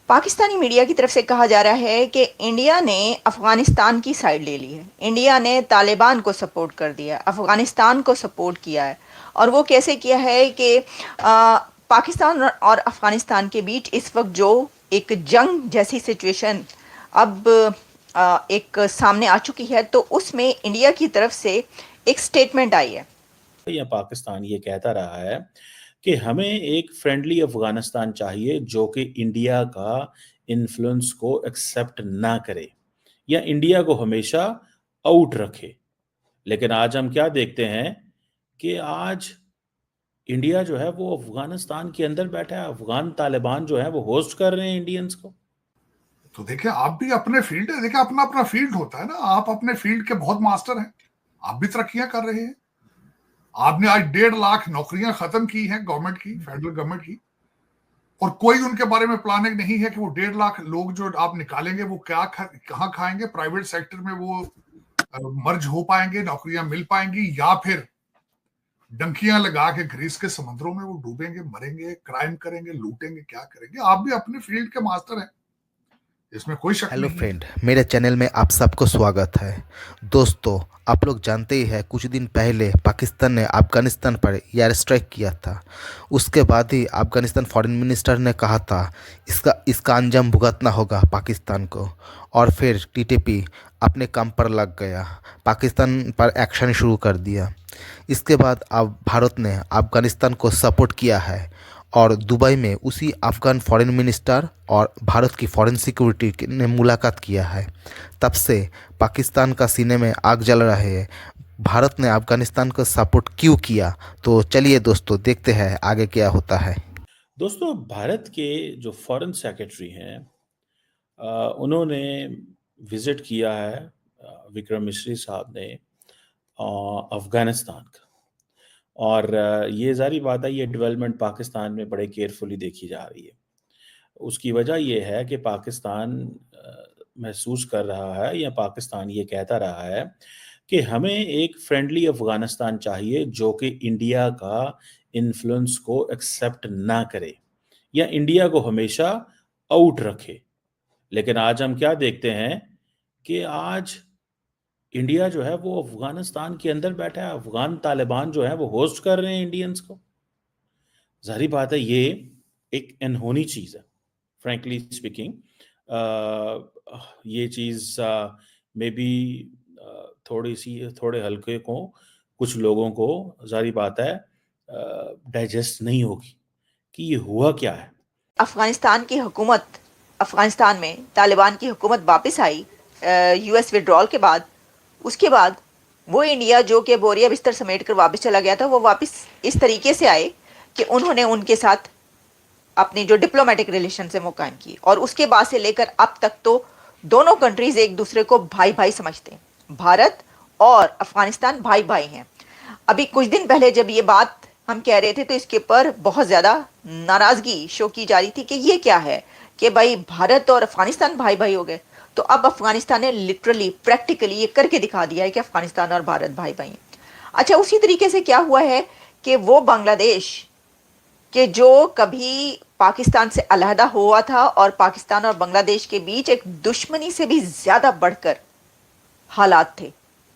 Pakistani media की तरफ से कहा जा रहा है कि इंडिया ने अफगानिस्तान की साइड ले ली है। इंडिया ने तालिबान को सपोर्ट कर दिया है, अफगानिस्तान को सपोर्ट किया है। और वो कैसे किया है कि पाकिस्तान और अफगानिस्तान के बीच इस वक्त जो एक जंग जैसी सिचुएशन अब एक सामने आ चुकी है, तो उसमें इंडिया की तरफ से एक स्टेटमेंट आई है। या पाकिस्तान ये कहता रहा है कि हमें एक फ्रेंडली अफगानिस्तान चाहिए जो कि इंडिया का इन्फ्लुएंस को एक्सेप्ट ना करे या इंडिया को हमेशा आउट रखे। लेकिन आज हम क्या देखते हैं कि आज इंडिया जो है वो अफगानिस्तान के अंदर बैठा है। अफगान तालिबान जो है वो होस्ट कर रहे हैं इंडियंस को। तो देखिए, आप भी अपने फील्ड है, देखिए अपना अपना फील्ड होता है ना। आप अपने फील्ड के बहुत मास्टर हैं, आप भी तरक्कियां कर रहे हैं। आपने आज 1.5 लाख नौकरियां खत्म की हैं गवर्नमेंट की, फेडरल गवर्नमेंट की, और कोई उनके बारे में प्लानिंग नहीं है कि वो 1.5 लाख लोग जो आप निकालेंगे वो कहाँ खाएंगे। प्राइवेट सेक्टर में वो मर्ज हो पाएंगे, नौकरियां मिल पाएंगी, या फिर डंकियां लगा के ग्रीस के समुद्रों में वो डूबेंगे, मरेंगे, क्राइम करेंगे, लूटेंगे, क्या करेंगे। आप भी अपने फील्ड के मास्टर हैं, इसमें कोई शक हेलो नहीं है। फ्रेंड, मेरे चैनल में आप सबको स्वागत है। दोस्तों, आप लोग जानते ही हैं कुछ दिन पहले पाकिस्तान ने अफ़गानिस्तान पर एयर स्ट्राइक किया था। उसके बाद ही अफ़गानिस्तान फॉरेन मिनिस्टर ने कहा था इसका अंजाम भुगतना होगा पाकिस्तान को। और फिर टीटीपी अपने काम पर लग गया, पाकिस्तान पर एक्शन शुरू कर दिया। इसके बाद अब भारत ने अफ़गानिस्तान को सपोर्ट किया है और दुबई में उसी अफ़गान फॉरेन मिनिस्टर और भारत की फॉरेन सिक्योरिटी ने मुलाकात किया है। तब से पाकिस्तान का सीने में आग जल रही है। भारत ने अफ़गानिस्तान को सपोर्ट क्यों किया? तो चलिए दोस्तों, देखते हैं आगे क्या होता है। दोस्तों, भारत के जो फॉरेन सेक्रेटरी हैं उन्होंने विज़िट किया है, विक्रम मिस्री साहब ने अफ़गानिस्तान का। और ये ज़ाहिर बात है, ये डेवलपमेंट पाकिस्तान में बड़े केयरफुली देखी जा रही है। उसकी वजह ये है कि पाकिस्तान महसूस कर रहा है या पाकिस्तान ये कहता रहा है कि हमें एक फ्रेंडली अफ़गानिस्तान चाहिए जो कि इंडिया का इन्फ्लुएंस को एक्सेप्ट ना करे या इंडिया को हमेशा आउट रखे। लेकिन आज हम क्या देखते हैं कि आज इंडिया जो है वो अफगानिस्तान के अंदर बैठा है। अफगान तालिबान जो है वो होस्ट कर रहे हैं इंडियंस को। जाहिर बात है, ये एक अनहोनी चीज़ है, फ्रैंकली स्पीकिंग। ये चीज़ मे बी थोड़े हल्के को कुछ लोगों को जाहिर बात है डाइजेस्ट नहीं होगी कि ये हुआ क्या है। अफगानिस्तान की हुकूमत, अफगानिस्तान में तालिबान की हुकूमत वापस आई यूएस विड्रॉल के बाद। उसके बाद वो इंडिया जो कि बोरिया बिस्तर समेट कर वापस चला गया था, वो वापस इस तरीके से आए कि उन्होंने उनके साथ अपनी जो डिप्लोमेटिक रिलेशन है वो कायम की। और उसके बाद से लेकर अब तक तो दोनों कंट्रीज एक दूसरे को भाई भाई समझते हैं। भारत और अफगानिस्तान भाई भाई हैं। अभी कुछ दिन पहले जब ये बात हम कह रहे थे तो इसके ऊपर बहुत ज़्यादा नाराज़गी शो की जा रही थी कि ये क्या है कि भाई भारत और अफगानिस्तान भाई भाई हो गए। तो अब अफगानिस्तान ने लिटरली प्रैक्टिकली ये करके दिखा दिया है कि अफगानिस्तान और भारत भाई भाई हैं। अच्छा, उसी तरीके से क्या हुआ है कि वो बांग्लादेश कि जो कभी पाकिस्तान से अलहदा हुआ था और पाकिस्तान और बांग्लादेश के बीच एक दुश्मनी से भी ज़्यादा बढ़कर हालात थे,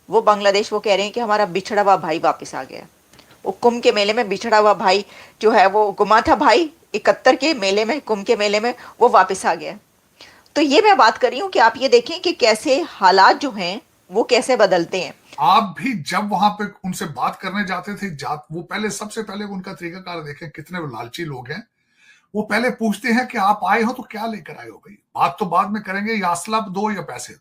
वो बांग्लादेश वो कह रहे हैं कि हमारा बिछड़ा हुआ भाई वापस आ गया। वो कुंभ के मेले में बिछड़ा हुआ भाई जो है, वो गुमा था भाई 71 के मेले में, कुंभ के मेले में, वो वापस आ गया। तो ये मैं बात कर रही हूँ कि आप ये देखें कि कैसे हालात जो हैं वो कैसे बदलते हैं। आप भी जब वहां पे उनसे बात करने जाते थे, वो पहले सबसे पहले उनका तरीकाकार देखें, कितने लालची लोग हैं। वो पहले पूछते हैं कि आप आए हो तो क्या लेकर आए हो भाई। बात तो बाद में करेंगे, या असला दो या पैसे दो।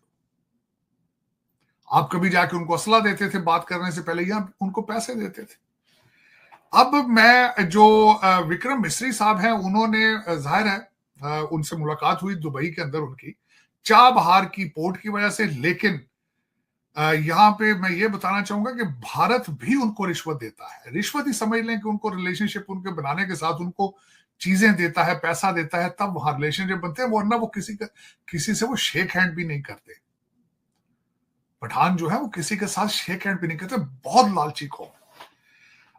आप कभी जाके उनको असला देते थे बात करने से पहले, या उनको पैसे देते थे। अब मैं जो विक्रम मिस्री साहब हैं, उन्होंने जाहिर है उनसे मुलाकात हुई दुबई के अंदर उनकी चाबहार की पोर्ट की वजह से। लेकिन यहाँ पे मैं ये बताना चाहूंगा कि भारत भी उनको रिश्वत देता है। रिश्वत ही समझ लें कि उनको रिलेशनशिप उनके बनाने के साथ उनको चीजें देता है, पैसा देता है, तब वहां रिलेशनशिप बनते हैं। वरना वो किसी से वो शेक हैंड भी नहीं करते। पठान जो है वो किसी के साथ शेक हैंड भी नहीं करते, बहुत लालची कौम।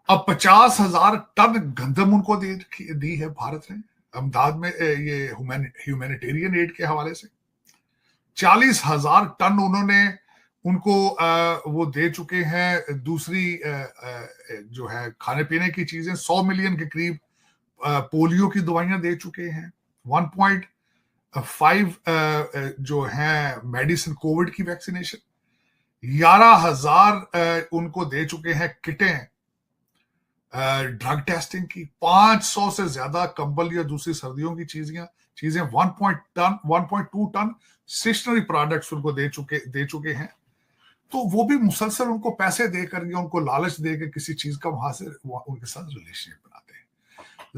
अब 50,000 टन गंदम उनको दी है भारत ने। अमदाद में ये ह्यूमैनिटेरियन एड के हवाले से 40,000 टन उन्होंने उनको वो दे चुके हैं। दूसरी जो है खाने पीने की चीजें 100 मिलियन के करीब पोलियो की दवाइयां दे चुके हैं। 1.5 जो है मेडिसिन कोविड की वैक्सीनेशन, 11,000 उनको दे चुके हैं किटें ड्रग टेस्टिंग की, 500 से ज्यादा कंबल या दूसरी सर्दियों की चीजें 1.2 टन स्टेशनरी प्रोडक्ट्स उनको दे चुके हैं। तो वो भी मुसलसल उनको पैसे देकर या उनको लालच देकर किसी चीज का वहां से उनके साथ रिलेशनशिप बनाते हैं।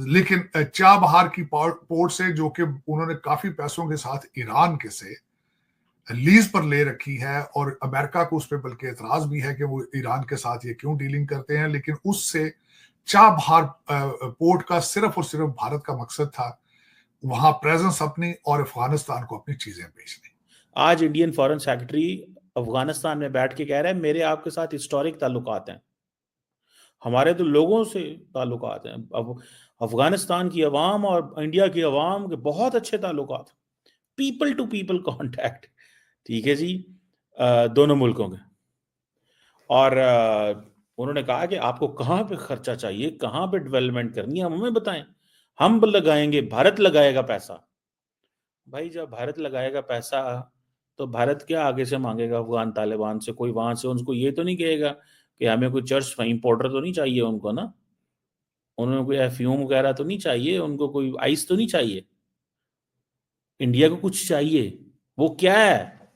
लेकिन चाबहार की पोर्ट से, जो कि उन्होंने काफी पैसों के साथ ईरान के से लीज पर ले रखी है, और अमेरिका को उस पर बल्कि एतराज भी है कि वो ईरान के साथ ये क्यों डीलिंग करते हैं, लेकिन उससे चाबहार पोर्ट का सिर्फ और सिर्फ भारत का मकसद था वहां प्रेजेंस अपनी और अफगानिस्तान को अपनी चीजें बेचनी। आज इंडियन फॉरेन सेक्रेटरी अफगानिस्तान में बैठ के कह रहे हैं मेरे आपके साथ हिस्टोरिक ताल्लुकात हैं, हमारे तो लोगों से ताल्लुकात हैं। अब अफगानिस्तान की अवाम और इंडिया की अवाम के बहुत अच्छे ताल्लुकात, पीपल टू पीपल कॉन्टैक्ट, ठीक है जी, दोनों मुल्कों के। और उन्होंने कहा कि आपको कहाँ पे खर्चा चाहिए, कहाँ पे डेवलपमेंट करनी है, हमें बताएं, हम लगाएंगे, भारत लगाएगा पैसा। भाई जब भारत लगाएगा पैसा तो भारत क्या आगे से मांगेगा अफगान तालिबान से? कोई वहां से उनको ये तो नहीं कहेगा कि हमें कोई चर्च इंपोर्टर तो नहीं चाहिए उनको ना, उन्होंने कोई एफ्यूम वगैरह तो नहीं चाहिए, उनको कोई आइस तो नहीं चाहिए। इंडिया को कुछ चाहिए, वो क्या है?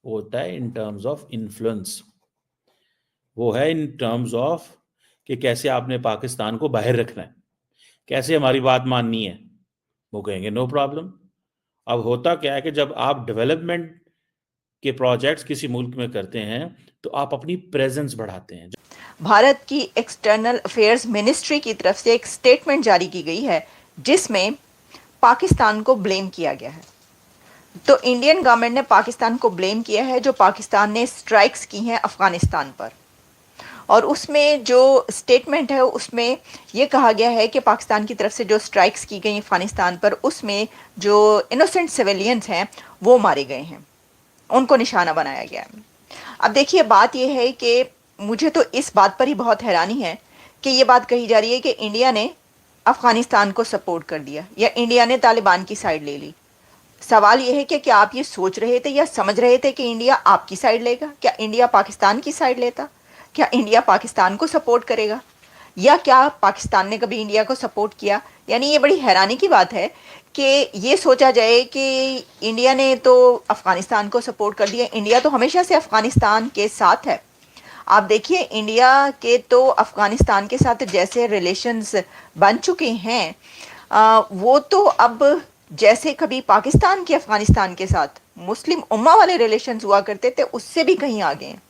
वो होता है इन टर्म्स ऑफ इन्फ्लुएंस, वो है इन टर्म्स ऑफ कि कैसे आपने पाकिस्तान को बाहर रखना है, कैसे हमारी बात माननी है। वो कहेंगे नो प्रॉब्लम। अब होता क्या है कि जब आप डेवलपमेंट के प्रोजेक्ट्स किसी मुल्क में करते हैं तो आप अपनी प्रेजेंस बढ़ाते हैं। भारत की एक्सटर्नल अफेयर्स मिनिस्ट्री की तरफ से एक स्टेटमेंट जारी की गई है जिसमें पाकिस्तान को ब्लेम किया गया है। तो इंडियन गवर्नमेंट ने पाकिस्तान को ब्लेम किया है जो पाकिस्तान ने स्ट्राइक्स की हैं अफगानिस्तान पर, और उसमें जो स्टेटमेंट है उसमें यह कहा गया है कि पाकिस्तान की तरफ से जो स्ट्राइक्स की गई अफगानिस्तान पर उसमें जो इनोसेंट सिविलियंस हैं वो मारे गए हैं, उनको निशाना बनाया गया है। अब देखिए बात यह है कि मुझे तो इस बात पर ही बहुत हैरानी है कि ये बात कही जा रही है कि इंडिया ने अफगानिस्तान को सपोर्ट कर दिया या इंडिया ने तालिबान की साइड ले ली। सवाल यह है कि क्या आप ये सोच रहे थे या समझ रहे थे कि इंडिया आपकी साइड लेगा? क्या इंडिया पाकिस्तान की साइड लेता? क्या इंडिया पाकिस्तान को सपोर्ट करेगा? या क्या पाकिस्तान ने कभी इंडिया को सपोर्ट किया? यानी ये बड़ी हैरानी की बात है कि ये सोचा जाए कि इंडिया ने तो अफगानिस्तान को सपोर्ट कर दिया। इंडिया तो हमेशा से अफगानिस्तान के साथ है। आप देखिए इंडिया के तो अफगानिस्तान के साथ जैसे रिलेशंस बन चुके हैं वो तो अब जैसे कभी पाकिस्तान के अफगानिस्तान के साथ मुस्लिम उम्मा वाले रिलेशंस हुआ करते थे उससे भी कहीं आगे हैं।